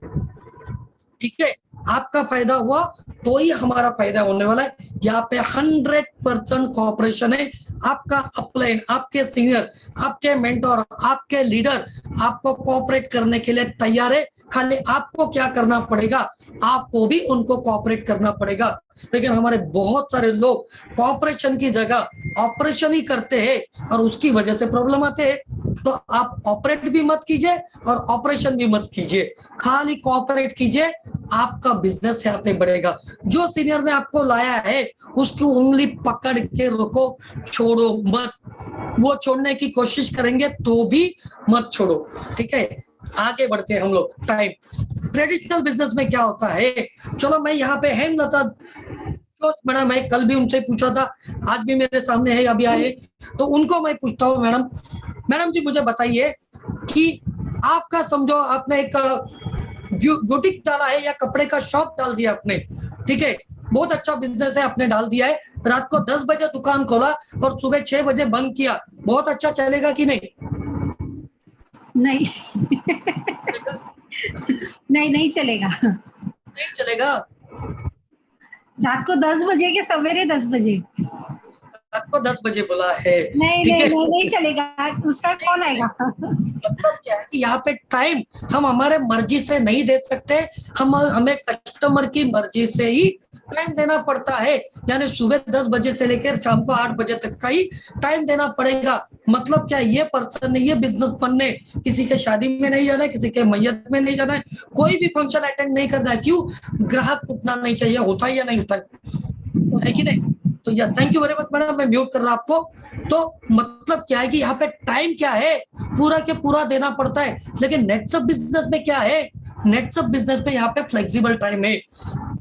ठीक है, आपका फायदा हुआ तो ही हमारा फायदा होने वाला है। यहाँ पे 100% कॉपरेशन है। आपका अपलाइन, आपके सीनियर, आपके मेंटोर, आपके लीडर आपको कोऑपरेट करने के लिए तैयार है। खाली आपको क्या करना पड़ेगा? आपको भी उनको कोऑपरेट करना पड़ेगा। लेकिन हमारे बहुत सारे लोग कोऑपरेशन की जगह ऑपरेशन ही करते हैं और उसकी वजह से प्रॉब्लम आते हैं। तो आप ऑपरेट भी मत कीजिए और ऑपरेशन भी मत कीजिए, खाली कोऑपरेट कीजिए, आपका बिजनेस यहाँ पे बढ़ेगा। जो सीनियर ने आपको लाया है उसकी उंगली पकड़ के रोको, छोड़ो मत। वो छोड़ने की कोशिश करेंगे तो भी मत छोड़ो। ठीक है, आगे बढ़ते हैं हम लोग। टाइम, ट्रेडिशनल बिजनेस में क्या होता है? चलो मैं यहाँ पे हेमलता मैडम, मैं कल भी उनसे पूछा था, आज भी मेरे सामने है, अभी आए, तो उनको मैं पूछता हूँ। मैडम जी मुझे बताइए कि आपका समझो आपने एक बुटीक डाला है या कपड़े का शॉप डाल दिया आपने, ठीक है, बहुत अच्छा बिजनेस है, आपने डाल दिया है। रात को 10 बजे दुकान खोला और सुबह 6 बजे बंद किया, बहुत अच्छा चलेगा कि नहीं? नहीं नहीं चलेगा। नहीं चलेगा। रात को 10 बजे के सवेरे 10 बजे? रात को 10 बजे बोला है। नहीं चलेगा, उसका कौन आएगा? मतलब क्या है कि यहाँ पे टाइम हम हमारे मर्जी से नहीं दे सकते, हमें कस्टमर की मर्जी से ही टाइम देना पड़ता है। यानी सुबह 10 बजे से लेकर शाम को 8 बजे तक का ही टाइम देना पड़ेगा। मतलब क्या, ये पर्सन ने, ये बिजनेसमैन ने किसी के शादी में नहीं जाना है, किसी के मैयत में नहीं जाना है, कोई भी फंक्शन अटेंड नहीं करना है। क्यों? ग्राहक उतना नहीं चाहिए, होता है या नहीं होता है कि नहीं? तो yes, thank you very much madam, मैं म्यूट कर रहा आपको। तो मतलब क्या है कि यहाँ पे टाइम क्या है, पूरा के पूरा देना पड़ता है। लेकिन नेटसप बिजनेस में क्या है, नेटसप बिजनेस में यहाँ पे फ्लेक्सिबल टाइम है।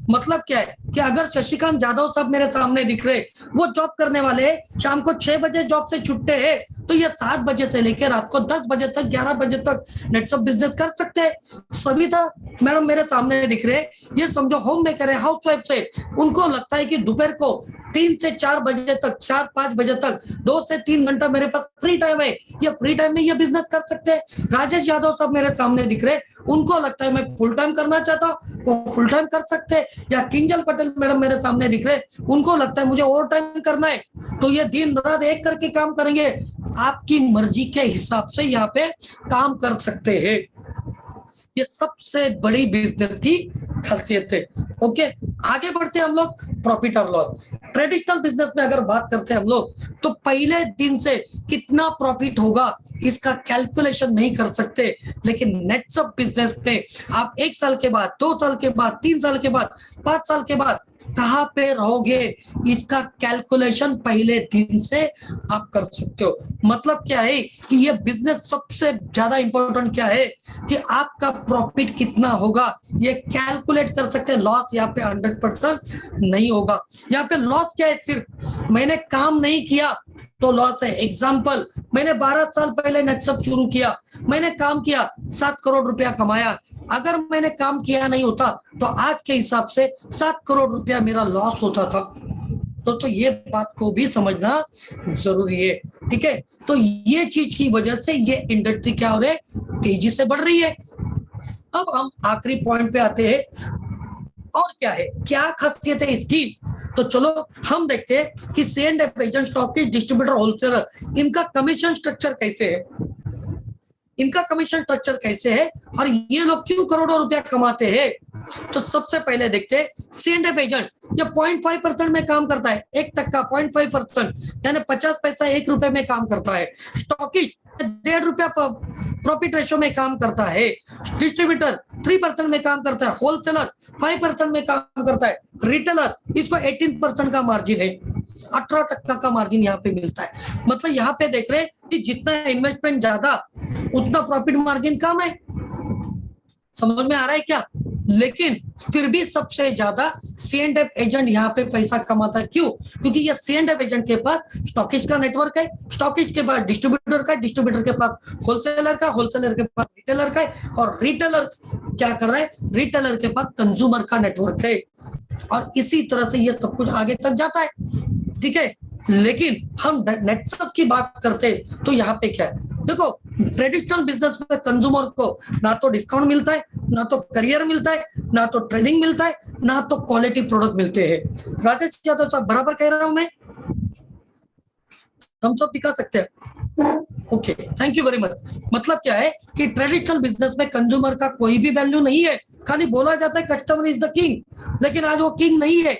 मतलब क्या है कि अगर शशिकांत जाधव साहब मेरे सामने दिख रहे, वो जॉब करने वाले हैं, शाम को 6 बजे जॉब से छुट्टे हैं, तो ये 7 बजे से लेकर रात को 10 बजे तक, 11 बजे तक नेटसप बिजनेस कर सकते हैं। सविता मैडम मेरे सामने दिख रहे, ये समझो होम मेकर है, हाउस वाइफ से, उनको लगता है कि दोपहर को 3 से 4 बजे तक, 4-5 बजे तक 2 से 3 घंटा मेरे पास फ्री टाइम है, ये फ्री टाइम में ये बिजनेस कर सकते हैं। राजेश यादव साहब मेरे सामने दिख रहे, उनको लगता है मैं फुल टाइम करना चाहता हूँ, वो फुल टाइम कर सकते हैं। या किंजल पटेल मैडम मेरे सामने दिख रहे, उनको लगता है मुझे ओवर टाइम करना है, तो ये दिन रात एक करके काम करेंगे। आपकी मर्जी के हिसाब से यहाँ पे काम कर सकते हैं। ये सबसे बड़ी बिजनेस की खासियत है। ओके, आगे बढ़ते हैं हम लोग प्रॉफिट और लॉस। ट्रेडिशनल बिजनेस में अगर बात करते हैं हम लोग, तो पहले दिन से कितना प्रॉफिट होगा इसका कैलकुलेशन नहीं कर सकते। लेकिन नेटसप बिजनेस में आप 1 साल के बाद, 2 साल के बाद, 3 साल के बाद, 5 साल के बाद कहाँ पे रहोगे, इसका कैलकुलेशन पहले दिन से आप कर सकते हो। मतलब क्या है कि ये बिजनेस सबसे ज्यादा इंपॉर्टेंट क्या है कि आपका प्रॉफिट कितना होगा ये कैलकुलेट कर सकते हैं। लॉस यहाँ पे 100% नहीं होगा। यहाँ पे लॉस क्या है, सिर्फ मैंने काम नहीं किया तो लॉस है। एग्जाम्पल, मैंने 12 साल पहले नेटसप शुरू किया, मैंने काम किया, 7 करोड़ रुपया कमाया। अगर मैंने काम किया नहीं होता तो आज के हिसाब से 7 करोड़ रुपया मेरा लॉस होता था। तो ये बात को भी समझना जरूरी है। ठीक है, तो ये चीज की वजह से ये इंडस्ट्री क्या हो रही है, तेजी से बढ़ रही है। अब हम आखिरी पॉइंट पे आते हैं, और क्या है, क्या खासियत है इसकी। तो चलो हम देखते हैं कि C&F agent, stockist, distributor, wholesaler, इनका कमीशन स्ट्रक्चर कैसे है, इनका कमीशन स्ट्रक्चर कैसे है और ये लोग क्यों करोड़ों रुपया कमाते हैं। तो सबसे पहले देखते हैं C&F एजेंट, ये 0.5% में काम करता है, 1% 0.5%, यानी 50 पैसा 1 रुपए में काम करता है। स्टॉकिस्ट 1.5 रुपया प्रॉफिट रेशो में काम करता है। डिस्ट्रीब्यूटर 3% में काम करता है। होलसेलर 5% में काम करता है। रिटेलर, इसको 18% का मार्जिन है, 18% का मार्जिन यहाँ पे मिलता है। मतलब यहाँ पे देख रहे हैं कि जितना इन्वेस्टमेंट ज्यादा उतना प्रॉफिट मार्जिन कम है। समझ में आ रहा है क्या। लेकिन फिर भी सबसे ज्यादा C&F एजेंट यहाँ पे पैसा कमाता है। क्यों? क्योंकि ये C&F एजेंट के पास स्टॉकिस्ट का नेटवर्क है, स्टॉकिस्ट के पास डिस्ट्रीब्यूटर का, डिस्ट्रीब्यूटर के पास होलसेलर का, होलसेलर के पास रिटेलर का है, और रिटेलर क्या कर रहा है, रिटेलर के पास कंज्यूमर का नेटवर्क है। और इसी तरह से ये सब कुछ आगे तक जाता है। ठीक है, लेकिन हम नेटसप की बात करते हैं तो यहाँ पे क्या है, देखो ट्रेडिशनल बिजनेस में कंज्यूमर को ना तो डिस्काउंट मिलता है, ना तो करियर मिलता है, ना तो ट्रेनिंग मिलता है, ना तो क्वालिटी प्रोडक्ट मिलते हैं। राजेश यादव साहब बराबर कह रहा हूं मैं, हम सब दिखा सकते हैं। Okay, thank you very much. मतलब क्या है कि ट्रेडिशनल बिजनेस में कंज्यूमर का कोई भी वैल्यू नहीं है। खाली बोला जाता है कस्टमर इज द किंग, लेकिन आज वो किंग नहीं है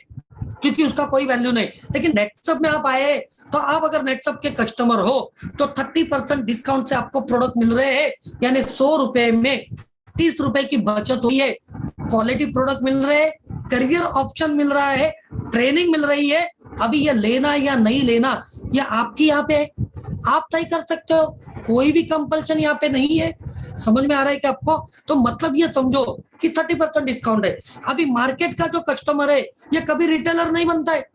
क्योंकि उसका कोई वैल्यू नहीं। लेकिन नेटसप में आप आए तो आप अगर नेटसप के कस्टमर हो तो 30% डिस्काउंट से आपको प्रोडक्ट मिल रहे हैं, यानी 100 रुपए में 30 रुपए की बचत हुई है। क्वालिटी प्रोडक्ट मिल रहे हैं, करियर ऑप्शन मिल रहा है, ट्रेनिंग मिल रही है। अभी ये लेना या नहीं लेना ये आपकी यहाँ पे है, आप तय कर सकते हो, कोई भी कंपल्शन यहाँ पे नहीं है। समझ में आ रहा है कि आपको। तो मतलब ये समझो कि 30% डिस्काउंट है। अभी मार्केट का जो कस्टमर है ये कभी रिटेलर नहीं बनता है,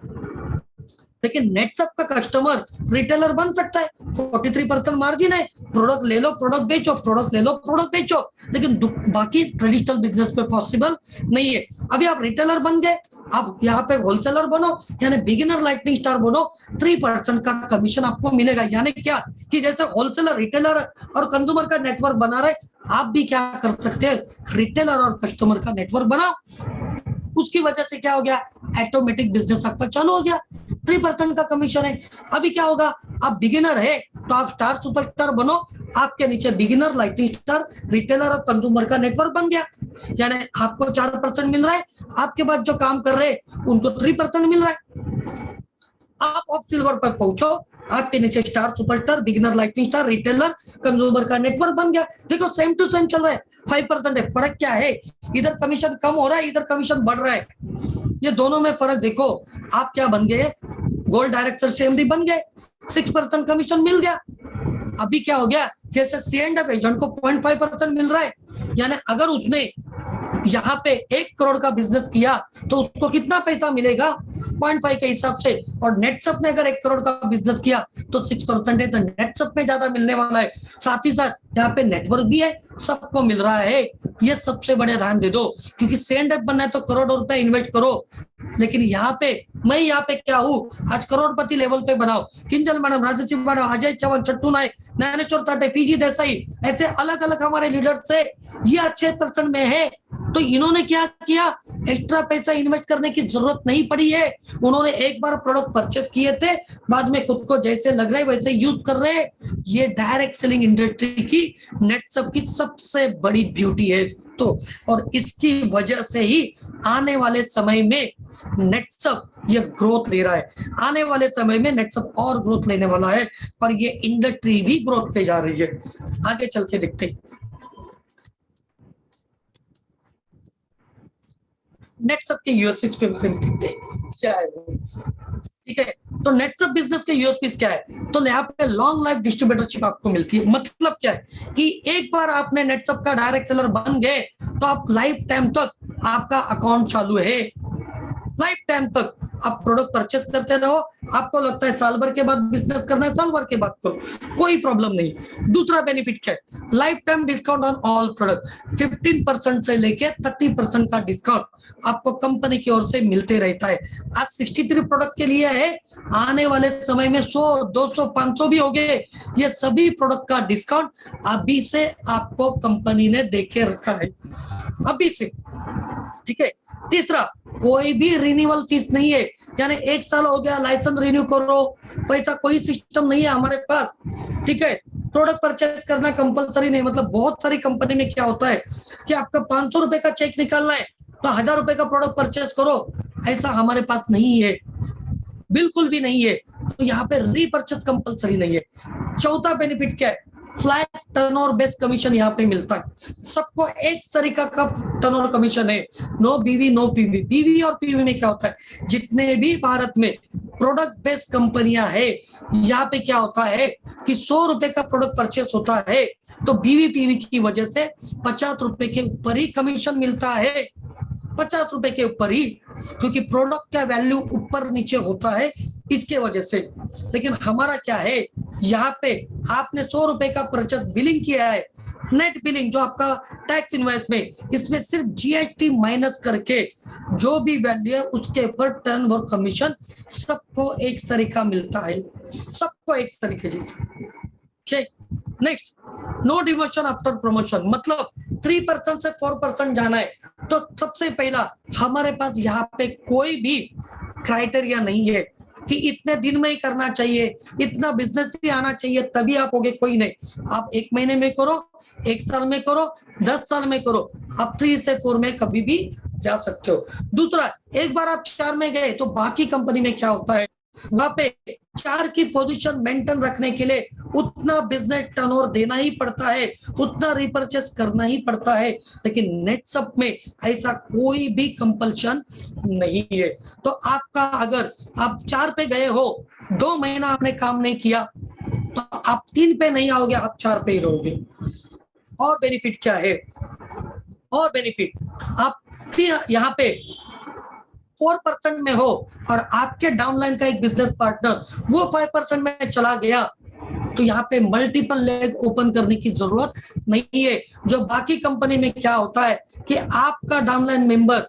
लेकिन नेटसप का कस्टमर रिटेलर बन सकता है। 43% मार्जिन है, प्रोडक्ट ले लो, प्रोडक्ट बेचो, प्रोडक्ट ले लो, प्रोडक्ट बेचो। लेकिन बाकी ट्रेडिशनल बिजनेस में पॉसिबल नहीं है। अभी आप रिटेलर बन गए, आप यहाँ पे होलसेलर बनो, यानी बिगिनर लाइटनिंग स्टार बनो, 3% का कमीशन आपको मिलेगा। यानी क्या कि जैसे होलसेलर, रिटेलर और कंज्यूमर का नेटवर्क बना रहे, आप भी क्या कर सकते हैं, रिटेलर और कस्टमर का नेटवर्क बनाओ। उसकी वजह से क्या हो गया, ऑटोमेटिक बिजनेस आपका चालू हो गया। 3% का कमीशन है। अभी क्या होगा, आप बिगिनर है तो आप स्टार सुपरस्टार बनो, आपके नीचे बिगिनर, लाइटिंग स्टार, रिटेलर और कंज्यूमर का नेटवर्क बन गया। यानी आपको 4% मिल रहा है, आपके बाद जो काम कर रहे हैं उनको 3% मिल रहा है। आप ऑफ सिल्वर पर पहुंचो, आपके नीचे star superstar, beginner, lighting star, retailer, consumer का नेटवर्क बन गया। देखो सेम टू सेम चल रहा है, 5% है। फर्क क्या है, इधर कमीशन कम हो रहा है, इधर कमीशन बढ़ रहा है। ये दोनों में फर्क देखो। आप क्या बन गए, गोल्ड डायरेक्टर से एमडी बन गए, 6% कमीशन मिल गया। अभी क्या हो गया, जैसे सी एंड एफ एजेंट को 0.5% मिल रहा है, यानी अगर उसने यहाँ पे 1 करोड़ का बिजनेस किया तो उसको कितना पैसा मिलेगा 0.5 के हिसाब से, और नेटसप ने अगर 1 करोड़ का बिजनेस किया तो 6% है, तो नेटसप में ज्यादा मिलने वाला है। साथ ही साथ यहाँ पे नेटवर्क भी है, सबको मिल रहा है। ये सबसे बड़े ध्यान दे दो, क्योंकि सेंड अप बनना है तो करोड़ों रुपए इन्वेस्ट करो, लेकिन यहाँ पे मैं यहाँ पे क्या हूँ, आज करोड़पति लेवल पे बनाओ। किंजल मैडम, राजश्री मैडम, अजय चौहान, छट्टू नायक, ज्ञानेश्वर ताटे, पीजी देसाई, ऐसे अलग अलग हमारे लीडर्स से ये अच्छे पर्सन में है। तो इन्होंने क्या किया, एक्स्ट्रा पैसा इन्वेस्ट करने की जरूरत नहीं पड़ी है। उन्होंने एक बार प्रोडक्ट परचेस किए थे, बाद में खुद को जैसे लग रहा है वैसे यूज कर रहे हैं। ये डायरेक्ट सेलिंग इंडस्ट्री की नेटसप की सबसे बड़ी ब्यूटी है। तो और इसकी वजह से ही आने वाले समय में नेटसप ये ग्रोथ ले रहा है, आने वाले समय में नेटसप और ग्रोथ लेने वाला है, और ये इंडस्ट्री भी ग्रोथ पे जा रही है। आगे चल के देखते हैं नेटसप के यूएसपीज पे बारे में देखते हैं क्या है। ठीक है, तो नेटसप बिजनेस के यूएसपीज क्या है, तो यहाँ पे लॉन्ग लाइफ डिस्ट्रीब्यूटरशिप आपको मिलती है। मतलब क्या है कि एक बार आपने नेटसप का डायरेक्ट सेलर बन गए तो आप लाइफ टाइम तक आपका अकाउंट चालू है, लाइफ टाइम तक आप प्रोडक्ट परचेस करते रहो। आपको लगता है साल भर के बाद बिजनेस करना है, साल भर के बाद करो, कोई प्रॉब्लम नहीं। दूसरा बेनिफिट क्या है, life time discount on all product, 15% से लेके 30% का डिस्काउंट आपको कंपनी की ओर से मिलते रहता है। आज 63 प्रोडक्ट के लिए है, आने वाले समय में 100, 200, 500 भी हो गए। ये सभी प्रोडक्ट का डिस्काउंट अभी से आपको कंपनी ने देके रखा है, अभी से। ठीक है, तीसरा, कोई भी रिन्यूअल फीस नहीं है, यानी 1 साल हो गया लाइसेंस रिन्यू करो, पैसा कोई सिस्टम नहीं है हमारे पास। ठीक है, प्रोडक्ट परचेस करना कंपलसरी नहीं। मतलब बहुत सारी कंपनी में क्या होता है कि आपका 500 रुपए का चेक निकालना है तो 1000 रुपए का प्रोडक्ट परचेस करो, ऐसा हमारे पास नहीं है, बिल्कुल भी नहीं है। तो यहाँ पे रीपरचेस कंपलसरी नहीं है। चौथा बेनिफिट क्या है, फ्लैट टर्नओवर बेस्ड कमीशन यहाँ पे मिलता है। सबको एक तरीका का टर्नओवर कमीशन है, नो बीवी नो पीवी। बीवी और पीवी में क्या होता है, जितने भी भारत में प्रोडक्ट बेस्ड कंपनियां है, यहाँ पे क्या होता है कि 100 रुपए का प्रोडक्ट परचेस होता है तो बीवी पीवी की वजह से 50 रुपए के ऊपर ही कमीशन मिलता है, 50 रुपए के ऊपर ही, क्योंकि प्रोडक्ट का वैल्यू ऊपर नीचे होता है इसके वजह से। लेकिन हमारा क्या है, यहाँ पे आपने 100 रुपए का परचेस बिलिंग किया है, नेट बिलिंग जो आपका टैक्स इनवॉइस में, इसमें सिर्फ जीएसटी माइनस करके जो भी वैल्यू है उसके ऊपर टर्न और कमीशन सबको एक तरीका मिलता है, सबको एक तरीके जैसे। ठीक, next, no demotion after promotion. मतलब 3% से 4% जाना है तो सबसे पहला हमारे पास यहाँ पे कोई भी क्राइटेरिया नहीं है कि इतने दिन में ही करना चाहिए, इतना बिजनेस ही आना चाहिए तभी आप होगे, कोई नहीं। आप 1 महीने में करो, 1 साल में करो, 10 साल में करो, आप 3 से 4 में कभी भी जा सकते हो। दूसरा, एक बार आप 4 में गए तो बाकी कंपनी में क्या होता है, वहां पे 4 की पोजीशन मेंटेन रखने के लिए उतना बिजनेस टर्नओवर देना ही पड़ता है, उतना रिपर्चेस करना ही पड़ता है। लेकिन नेटसप में ऐसा कोई भी कंपल्शन नहीं है। तो आपका अगर आप 4 पे गए हो, 2 महीना आपने काम नहीं किया तो आप 3 पे नहीं आओगे, आप 4 पे ही रहोगे। और बेनिफिट क्या है, और बेनिफिट, आप यहाँ पे 4% में हो और आपके डाउनलाइन का एक बिजनेस पार्टनर वो 5% में चला गया तो यहाँ पे मल्टीपल लेग ओपन करने की जरूरत नहीं है। जो बाकी कंपनी में क्या होता है कि आपका डाउनलाइन मेंबर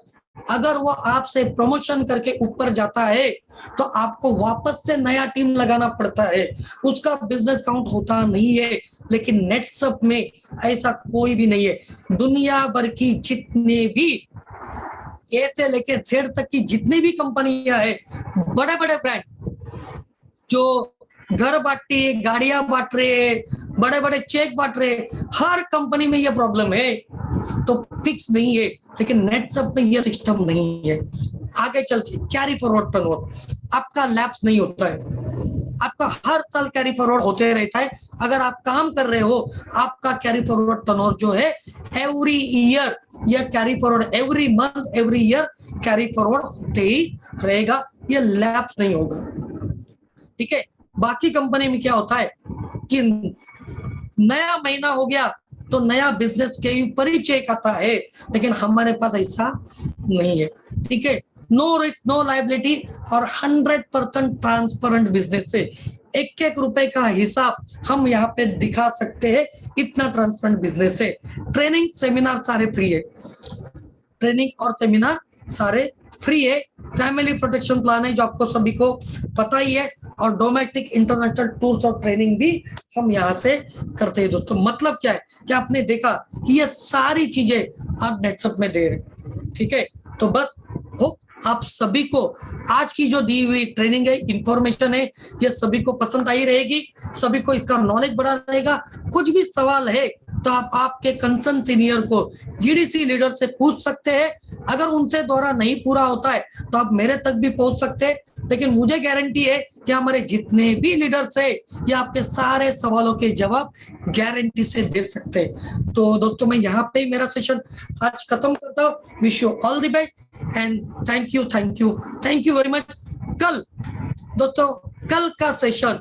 अगर वो आपसे प्रमोशन करके ऊपर जाता है तो आपको वापस से नया टीम लगाना पड़ता है, उसका बिजनेस काउंट होता नहीं है। लेकिन नेटसप में ऐसा कोई भी नहीं है। दुनिया भर की जितने भी ए से लेके जेड तक की जितनी भी कंपनियां है, बड़े बड़े ब्रांड जो घर बांटती है, गाड़ियां बांट रहे, बड़े बड़े चेक बांट रहे, हर कंपनी में ये प्रॉब्लम है, तो फिक्स नहीं है। लेकिन नेटसप में ये सिस्टम नहीं है। आगे चल के कैरी फॉरवर्ड टर्नओवर आपका लैप्स नहीं होता है, आपका हर साल कैरी फॉरवर्ड होते रहता है। अगर आप काम कर रहे हो, आपका कैरी फॉरवर्ड टर्नओवर जो है एवरी ईयर, या carry forward every month, every year carry forward होते ही रहेगा, ये लैप्स नहीं होगा। ठीक है। बाकी कंपनी में क्या होता है कि नया महीना हो गया तो नया बिजनेस के ऊपर ही चेक आता है, लेकिन हमारे पास ऐसा नहीं है, ठीक है। नो रिस्क नो लायबिलिटी और 100% ट्रांसपेरेंट बिजनेस से एक एक रुपए का हिसाब हम यहाँ पे दिखा सकते हैं, इतना ट्रांसपेरेंट बिजनेस है। ट्रेनिंग सेमिनार सारे फ्री है, ट्रेनिंग और सेमिनार सारे फ्री है। फैमिली प्रोटेक्शन प्लान है जो आपको सभी को पता ही है, और डोमेस्टिक इंटरनेशनल टूर्स और ट्रेनिंग भी हम यहाँ से करते हैं दोस्तों। मतलब क्या है कि आपने देखा कि ये सारी चीजें आप नेटसप में दे रहे हैं, ठीक है। तो बस होप आप सभी को आज की जो दी हुई ट्रेनिंग है, इंफॉर्मेशन है, ये सभी को पसंद आई रहेगी, सभी को इसका नॉलेज बढ़ा रहेगा। कुछ भी सवाल है तो आप आपके कंसर्न सीनियर को जीडीसी लीडर से पूछ सकते हैं। अगर उनसे द्वारा नहीं पूरा होता है तो आप मेरे तक भी पहुंच सकते हैं, लेकिन मुझे गारंटी है कि हमारे जितने भी लीडर्स है ये आपके सारे सवालों के जवाब गारंटी से दे सकते हैं। तो दोस्तों मैं यहाँ पे मेरा सेशन आज खत्म करता हूँ। Wish you all the best and thank you very much. कल दोस्तों, कल का सेशन